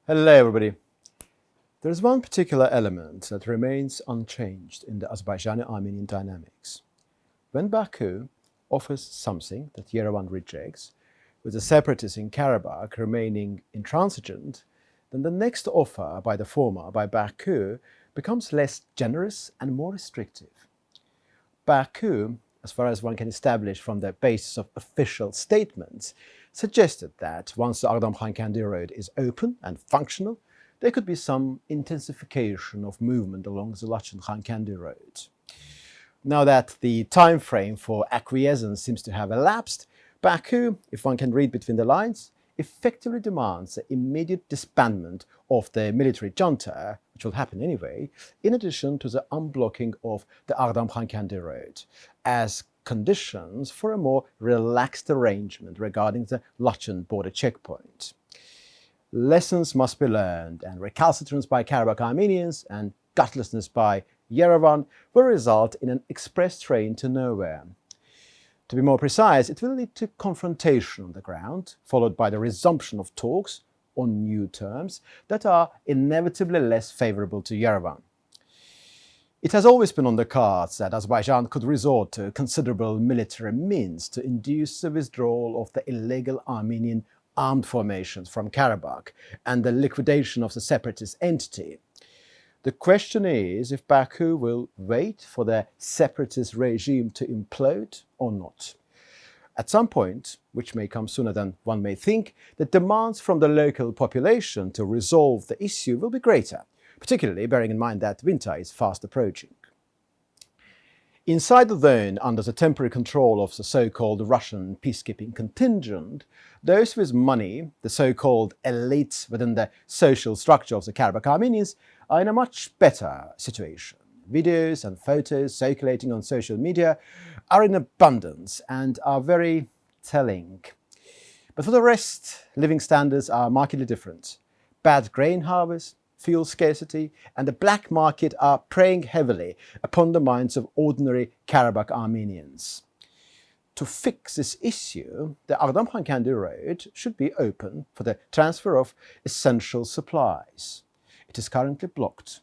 Hello everybody. There is one particular element that remains unchanged in the Azerbaijani-Armenian dynamics. When Baku offers something that Yerevan rejects, with the separatists in Karabakh remaining intransigent, then the next offer by the former, by Baku, becomes less generous and more restrictive. Baku, as far as one can establish from the basis of official statements, suggested that once the Khankendi road is open and functional, there could be some intensification of movement along the Khankendi road. Now that the time frame for acquiescence seems to have elapsed, Baku, if one can read between the lines, effectively demands the immediate disbandment of the military junta, which will happen anyway, in addition to the unblocking of the Khankendi road, as conditions for a more relaxed arrangement regarding the Lachen border checkpoint. Lessons must be learned, and recalcitrance by Garabagh Armenians and gutlessness by Yerevan will result in an express train to nowhere. To be more precise, it will lead to confrontation on the ground, followed by the resumption of talks on new terms that are inevitably less favorable to Yerevan. It has always been on the cards that Azerbaijan could resort to considerable military means to induce the withdrawal of the illegal Armenian armed formations from Karabakh and the liquidation of the separatist entity. The question is if Baku will wait for the separatist regime to implode or not. At some point, which may come sooner than one may think, the demands from the local population to resolve the issue will be greater, particularly bearing in mind that winter is fast approaching. Inside the zone, under the temporary control of the so-called Russian peacekeeping contingent, those with money, the so-called elites within the social structure of the Garabagh Armenians, are in a much better situation. Videos and photos circulating on social media are in abundance and are very telling. But for the rest, living standards are markedly different. Bad grain harvest, fuel scarcity, and the black market are preying heavily upon the minds of ordinary Garabagh Armenians. To fix this issue, the Khankendi road should be open for the transfer of essential supplies. It is currently blocked.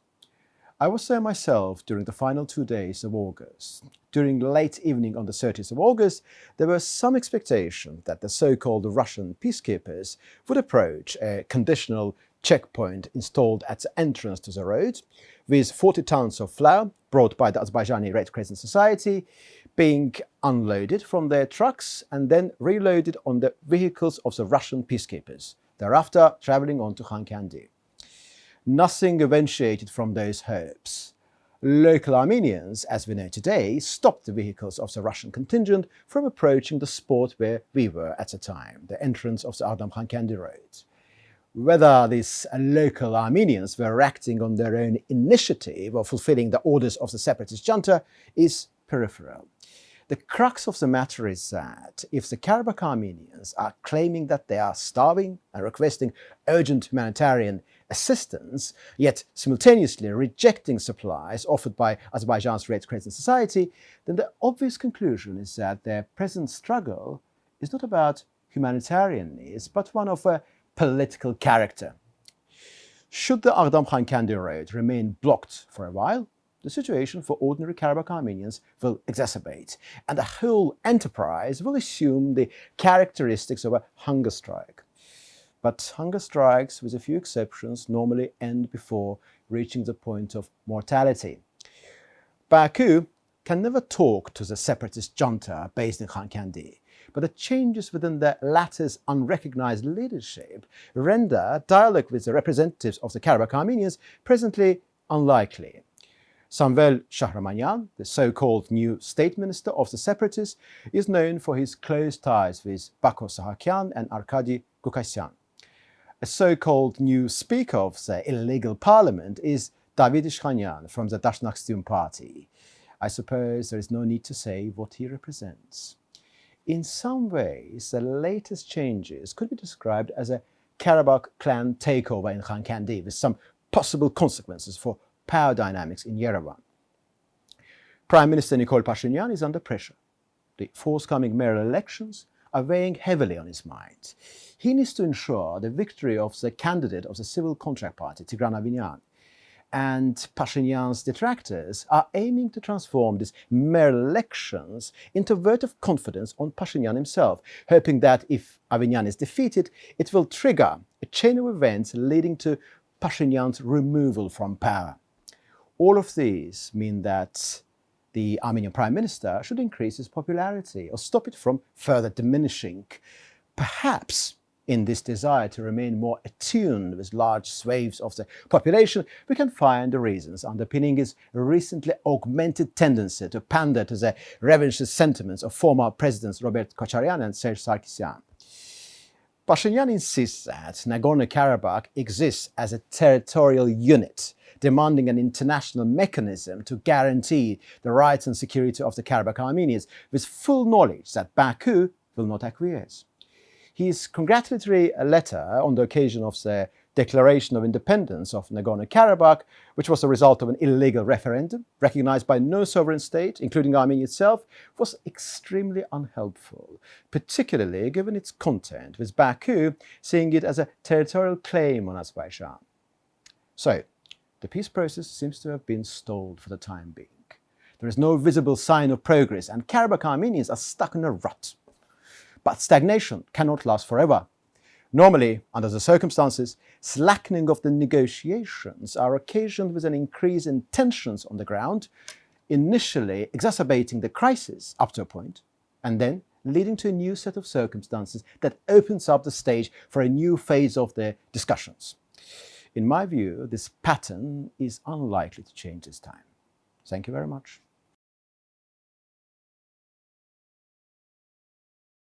I was there myself during the final 2 days of August. During late evening on the 30th of August, there was some expectation that the so-called Russian peacekeepers would approach a conditional checkpoint installed at the entrance to the road, with 40 tons of flour brought by the Azerbaijani Red Crescent Society being unloaded from their trucks and then reloaded on the vehicles of the Russian peacekeepers, thereafter travelling on to Khankendi. Nothing eventuated from those hopes. Local Armenians, as we know today, stopped the vehicles of the Russian contingent from approaching the spot where we were at the time, the entrance of the Khankendi road. Whether these local Armenians were acting on their own initiative or fulfilling the orders of the separatist junta is peripheral. The crux of the matter is that if the Garabagh Armenians are claiming that they are starving and requesting urgent humanitarian assistance, yet simultaneously rejecting supplies offered by Azerbaijan's Red Crescent Society, then the obvious conclusion is that their present struggle is not about humanitarian needs, but one of a political character. Should the Khankendi road remain blocked for a while, the situation for ordinary Garabagh Armenians will exacerbate, and the whole enterprise will assume the characteristics of a hunger strike. But hunger strikes, with a few exceptions, normally end before reaching the point of mortality. Baku can never talk to the separatist junta based in Khankendi, but the changes within the latter's unrecognized leadership render dialogue with the representatives of the Garabagh Armenians presently unlikely. Samvel Shahramanyan, the so-called new state minister of the separatists, is known for his close ties with Baku Sahakyan and Arkady Gukasyan. A so-called new speaker of the illegal parliament is David Ishkhanyan from the Dashnakstyum party. I suppose there is no need to say what he represents. In some ways, the latest changes could be described as a Karabakh clan takeover in Khankendi, with some possible consequences for power dynamics in Yerevan. Prime Minister Pashinyan is under pressure. The forthcoming mayoral elections are weighing heavily on his mind. He needs to ensure the victory of the candidate of the civil contract party, Tigran Armenian. And Pashinyan's detractors are aiming to transform these mere elections into a vote of confidence on Pashinyan himself, hoping that if Armenian is defeated, it will trigger a chain of events leading to Pashinyan's removal from power. All of these mean that the Armenian Prime Minister should increase his popularity or stop it from further diminishing. Perhaps in this desire to remain more attuned with large swathes of the population, we can find the reasons underpinning his recently augmented tendency to pander to the revanchist sentiments of former presidents Robert Kocharyan and Serge Sarkisyan. Pashinyan insists that Nagorno-Karabakh exists as a territorial unit, demanding an international mechanism to guarantee the rights and security of the Garabagh Armenians, with full knowledge that Baku will not acquiesce. His congratulatory letter on the occasion of the declaration of independence of Nagorno-Karabakh, which was the result of an illegal referendum recognized by no sovereign state, including Armenia itself, was extremely unhelpful, particularly given its content, with Baku seeing it as a territorial claim on Azerbaijan. So, the peace process seems to have been stalled for the time being. There is no visible sign of progress, and Garabagh Armenians are stuck in a rut. But stagnation cannot last forever. Normally, under the circumstances, slackening of the negotiations are occasioned with an increase in tensions on the ground, initially exacerbating the crisis up to a point, and then leading to a new set of circumstances that opens up the stage for a new phase of the discussions. In my view, this pattern is unlikely to change this time. Thank you very much.